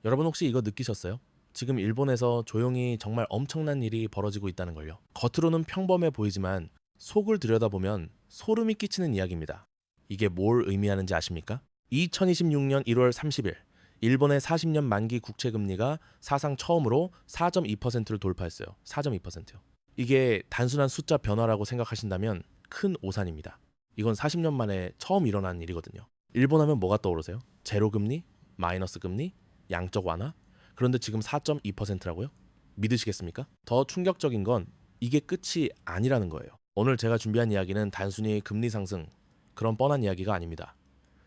여러분 혹시 이거 느끼셨어요? 지금 일본에서 조용히 정말 엄청난 일이 벌어지고 있다는 걸요. 겉으로는 평범해 보이지만 속을 들여다보면 소름이 끼치는 이야기입니다. 이게 뭘 의미하는지 아십니까? 2026년 1월 30일 일본의 40년 만기 국채 금리가 사상 처음으로 4.2%를 돌파했어요. 4.2%요. 이게 단순한 숫자 변화라고 생각하신다면 큰 오산입니다. 이건 40년 만에 처음 일어난 일이거든요. 일본 하면 뭐가 떠오르세요? 제로 금리, 마이너스 금리, 양적 완화? 그런데 지금 4.2%라고요? 믿으시겠습니까? 더 충격적인 건 이게 끝이 아니라는 거예요. 오늘 제가 준비한 이야기는 단순히 금리 상승, 그런 뻔한 이야기가 아닙니다.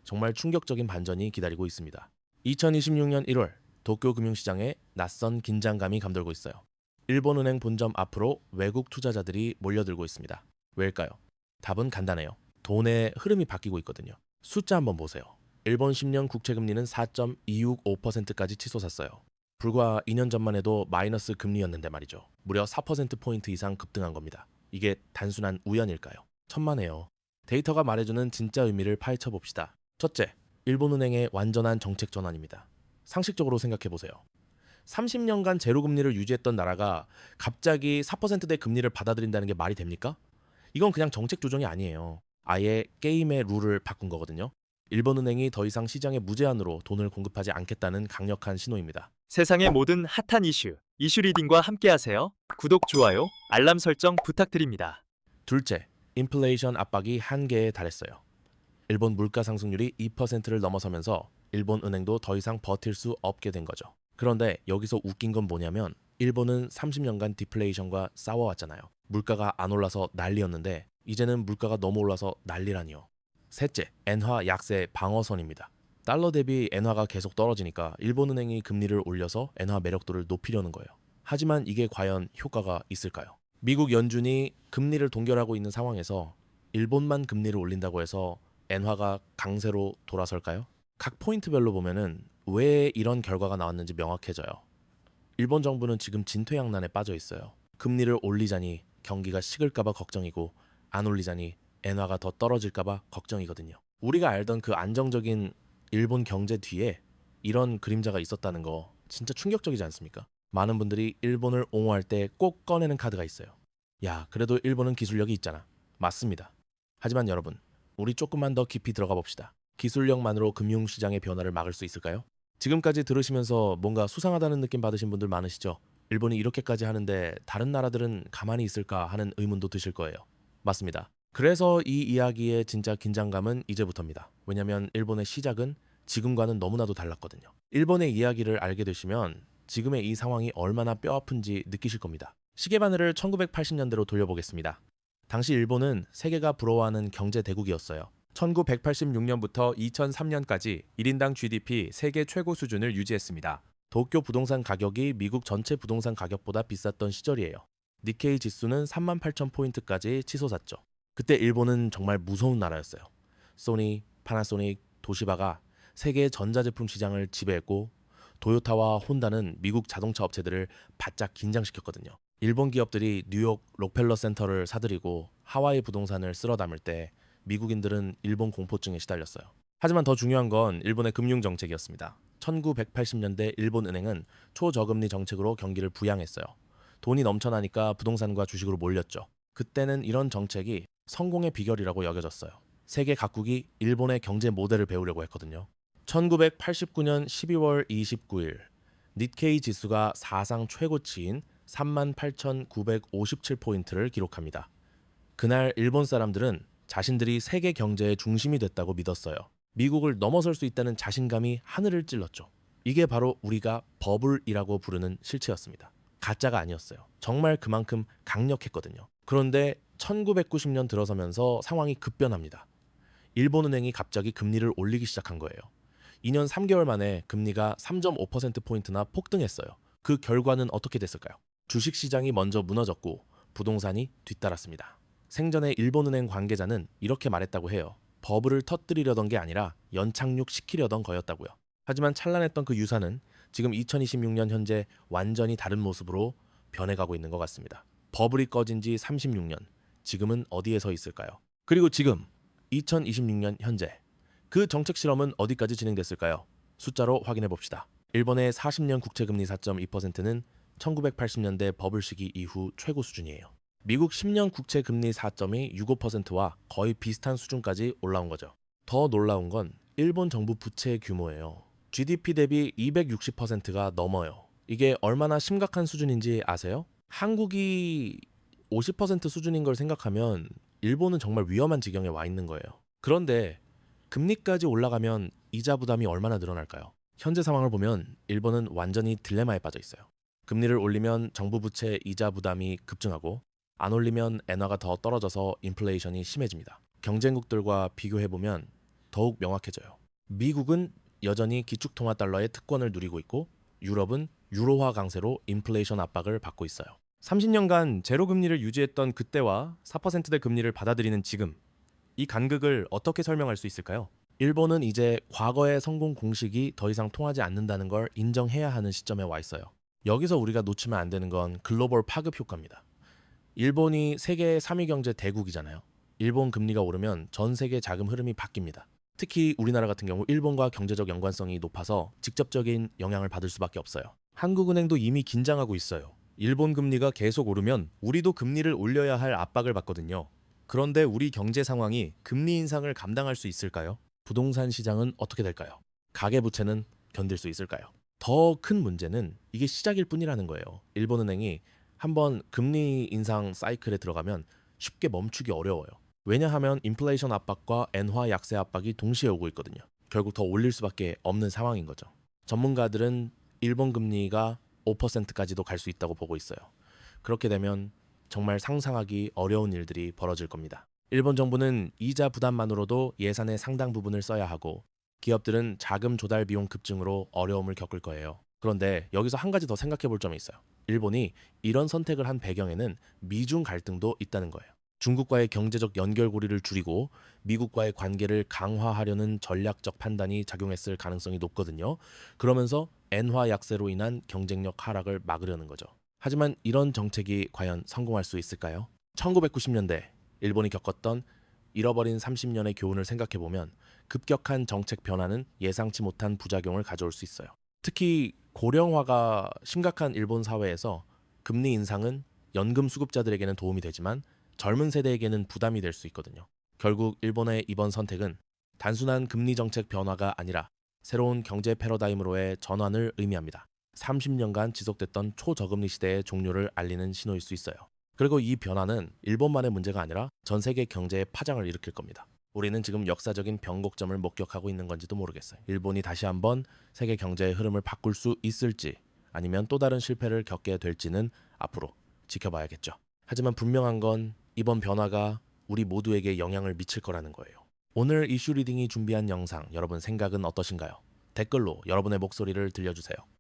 정말 충격적인 반전이 기다리고 있습니다. 2026년 1월 도쿄 금융시장에 낯선 긴장감이 감돌고 있어요. 일본은행 본점 앞으로 외국 투자자들이 몰려들고 있습니다. 왜일까요? 답은 간단해요. 돈의 흐름이 바뀌고 있거든요. 숫자 한번 보세요. 일본 10년 국채 금리는 4.265%까지 치솟았어요. 불과 2년 전만 해도 마이너스 금리였는데 말이죠. 무려 4%포인트 이상 급등한 겁니다. 이게 단순한 우연일까요? 천만에요. 데이터가 말해주는 진짜 의미를 파헤쳐 봅시다. 첫째, 일본은행의 완전한 정책 전환입니다. 상식적으로 생각해 보세요. 30년간 제로금리를 유지했던 나라가 갑자기 4%대 금리를 받아들인다는 게 말이 됩니까? 이건 그냥 정책 조정이 아니에요. 아예 게임의 룰을 바꾼 거거든요. 일본은행이 더 이상 시장에 무제한으로 돈을 공급하지 않겠다는 강력한 신호입니다. 세상의 모든 핫한 이슈 리딩과 함께하세요. 구독, 좋아요, 알람 설정 부탁드립니다. 둘째, 인플레이션 압박이 한계에 달했어요. 일본 물가 상승률이 2%를 넘어서면서 일본 은행도 더 이상 버틸 수 없게 된 거죠. 그런데 여기서 웃긴 건 뭐냐면 일본은 30년간 디플레이션과 싸워왔잖아요. 물가가 안 올라서 난리였는데 이제는 물가가 너무 올라서 난리라니요. 셋째, 엔화 약세 방어선입니다. 달러 대비 엔화가 계속 떨어지니까 일본은행이 금리를 올려서 엔화 매력도를 높이려는 거예요. 하지만 이게 과연 효과가 있을까요? 미국 연준이 금리를 동결하고 있는 상황에서 일본만 금리를 올린다고 해서 엔화가 강세로 돌아설까요? 각 포인트별로 보면은 왜 이런 결과가 나왔는지 명확해져요. 일본 정부는 지금 진퇴양난에 빠져 있어요. 금리를 올리자니 경기가 식을까봐 걱정이고 안 올리자니 엔화가 더 떨어질까봐 걱정이거든요. 우리가 알던 그 안정적인 일본 경제 뒤에 이런 그림자가 있었다는 거 진짜 충격적이지 않습니까? 많은 분들이 일본을 옹호할 때 꼭 꺼내는 카드가 있어요. 야, 그래도 일본은 기술력이 있잖아. 맞습니다. 하지만 여러분, 우리 조금만 더 깊이 들어가 봅시다. 기술력만으로 금융시장의 변화를 막을 수 있을까요? 지금까지 들으시면서 뭔가 수상하다는 느낌 받으신 분들 많으시죠? 일본이 이렇게까지 하는데 다른 나라들은 가만히 있을까 하는 의문도 드실 거예요. 맞습니다. 그래서 이 이야기의 진짜 긴장감은 이제부터입니다. 왜냐면 일본의 시작은 지금과는 너무나도 달랐거든요. 일본의 이야기를 알게 되시면 지금의 이 상황이 얼마나 뼈아픈지 느끼실 겁니다. 시계바늘을 1980년대로 돌려보겠습니다. 당시 일본은 세계가 부러워하는 경제 대국이었어요. 1986년부터 2003년까지 1인당 GDP 세계 최고 수준을 유지했습니다. 도쿄 부동산 가격이 미국 전체 부동산 가격보다 비쌌던 시절이에요. 니케이 지수는 38,000포인트까지 치솟았죠. 그때 일본은 정말 무서운 나라였어요. 소니, 파나소닉, 도시바가 세계 전자제품 시장을 지배했고 도요타와 혼다는 미국 자동차 업체들을 바짝 긴장시켰거든요. 일본 기업들이 뉴욕 록펠러 센터를 사들이고 하와이 부동산을 쓸어 담을 때 미국인들은 일본 공포증에 시달렸어요. 하지만 더 중요한 건 일본의 금융 정책이었습니다. 1980년대 일본 은행은 초저금리 정책으로 경기를 부양했어요. 돈이 넘쳐나니까 부동산과 주식으로 몰렸죠. 그때는 이런 정책이 성공의 비결이라고 여겨졌어요. 세계 각국이 일본의 경제 모델을 배우려고 했거든요. 1989년 12월 29일 니케이 지수가 사상 최고치인 38,957포인트를 기록합니다. 그날 일본 사람들은 자신들이 세계 경제의 중심이 됐다고 믿었어요. 미국을 넘어설 수 있다는 자신감이 하늘을 찔렀죠. 이게 바로 우리가 버블이라고 부르는 실체였습니다. 가짜가 아니었어요. 정말 그만큼 강력했거든요. 그런데 1990년 들어서면서 상황이 급변합니다. 일본은행이 갑자기 금리를 올리기 시작한 거예요. 2년 3개월 만에 금리가 3.5%포인트나 폭등했어요. 그 결과는 어떻게 됐을까요? 주식시장이 먼저 무너졌고 부동산이 뒤따랐습니다. 생전에 일본은행 관계자는 이렇게 말했다고 해요. 버블을 터뜨리려던 게 아니라 연착륙시키려던 거였다고요. 하지만 찬란했던 그 유산은 지금 2026년 현재 완전히 다른 모습으로 변해가고 있는 것 같습니다. 버블이 꺼진 지 36년, 지금은 어디에 서 있을까요? 그리고 지금 2026년 현재 그 정책 실험은 어디까지 진행됐을까요? 숫자로 확인해 봅시다. 일본의 40년 국채금리 4.2%는 1980년대 버블 시기 이후 최고 수준이에요. 미국 10년 국채금리 4.2 65%와 거의 비슷한 수준까지 올라온 거죠. 더 놀라운 건 일본 정부 부채 규모예요. GDP 대비 260%가 넘어요. 이게 얼마나 심각한 수준인지 아세요? 한국이 50% 수준인 걸 생각하면 일본은 정말 위험한 지경에 와 있는 거예요. 그런데 금리까지 올라가면 이자 부담이 얼마나 늘어날까요? 현재 상황을 보면 일본은 완전히 딜레마에 빠져 있어요. 금리를 올리면 정부 부채 이자 부담이 급증하고 안 올리면 엔화가 더 떨어져서 인플레이션이 심해집니다. 경쟁국들과 비교해보면 더욱 명확해져요. 미국은 여전히 기축통화 달러의 특권을 누리고 있고 유럽은 유로화 강세로 인플레이션 압박을 받고 있어요. 30년간 제로 금리를 유지했던 그때와 4%대 금리를 받아들이는 지금, 이 간극을 어떻게 설명할 수 있을까요? 일본은 이제 과거의 성공 공식이 더 이상 통하지 않는다는 걸 인정해야 하는 시점에 와 있어요. 여기서 우리가 놓치면 안 되는 건 글로벌 파급 효과입니다. 일본이 세계 3위 경제 대국이잖아요. 일본 금리가 오르면 전 세계 자금 흐름이 바뀝니다. 특히 우리나라 같은 경우 일본과 경제적 연관성이 높아서 직접적인 영향을 받을 수밖에 없어요. 한국은행도 이미 긴장하고 있어요. 일본 금리가 계속 오르면 우리도 금리를 올려야 할 압박을 받거든요. 그런데 우리 경제 상황이 금리 인상을 감당할 수 있을까요? 부동산 시장은 어떻게 될까요? 가계부채는 견딜 수 있을까요? 더 큰 문제는 이게 시작일 뿐이라는 거예요. 일본은행이 한번 금리 인상 사이클에 들어가면 쉽게 멈추기 어려워요. 왜냐하면 인플레이션 압박과 엔화 약세 압박이 동시에 오고 있거든요. 결국 더 올릴 수밖에 없는 상황인 거죠. 전문가들은 일본 금리가 5%까지도 갈 수 있다고 보고 있어요. 그렇게 되면 정말 상상하기 어려운 일들이 벌어질 겁니다. 일본 정부는 이자 부담만으로도 예산의 상당 부분을 써야 하고 기업들은 자금 조달 비용 급증으로 어려움을 겪을 거예요. 그런데 여기서 한 가지 더 생각해 볼 점이 있어요. 일본이 이런 선택을 한 배경에는 미중 갈등도 있다는 거예요. 중국과의 경제적 연결고리를 줄이고 미국과의 관계를 강화하려는 전략적 판단이 작용했을 가능성이 높거든요. 그러면서 엔화 약세로 인한 경쟁력 하락을 막으려는 거죠. 하지만 이런 정책이 과연 성공할 수 있을까요? 1990년대 일본이 겪었던 잃어버린 30년의 교훈을 생각해보면 급격한 정책 변화는 예상치 못한 부작용을 가져올 수 있어요. 특히 고령화가 심각한 일본 사회에서 금리 인상은 연금 수급자들에게는 도움이 되지만 젊은 세대에게는 부담이 될 수 있거든요. 결국 일본의 이번 선택은 단순한 금리 정책 변화가 아니라 새로운 경제 패러다임으로의 전환을 의미합니다. 30년간 지속됐던 초저금리 시대의 종료를 알리는 신호일 수 있어요. 그리고 이 변화는 일본만의 문제가 아니라 전 세계 경제에 파장을 일으킬 겁니다. 우리는 지금 역사적인 변곡점을 목격하고 있는 건지도 모르겠어요. 일본이 다시 한번 세계 경제의 흐름을 바꿀 수 있을지 아니면 또 다른 실패를 겪게 될지는 앞으로 지켜봐야겠죠. 하지만 분명한 건 이번 변화가 우리 모두에게 영향을 미칠 거라는 거예요. 오늘 이슈 리딩이 준비한 영상 여러분 생각은 어떠신가요? 댓글로 여러분의 목소리를 들려주세요.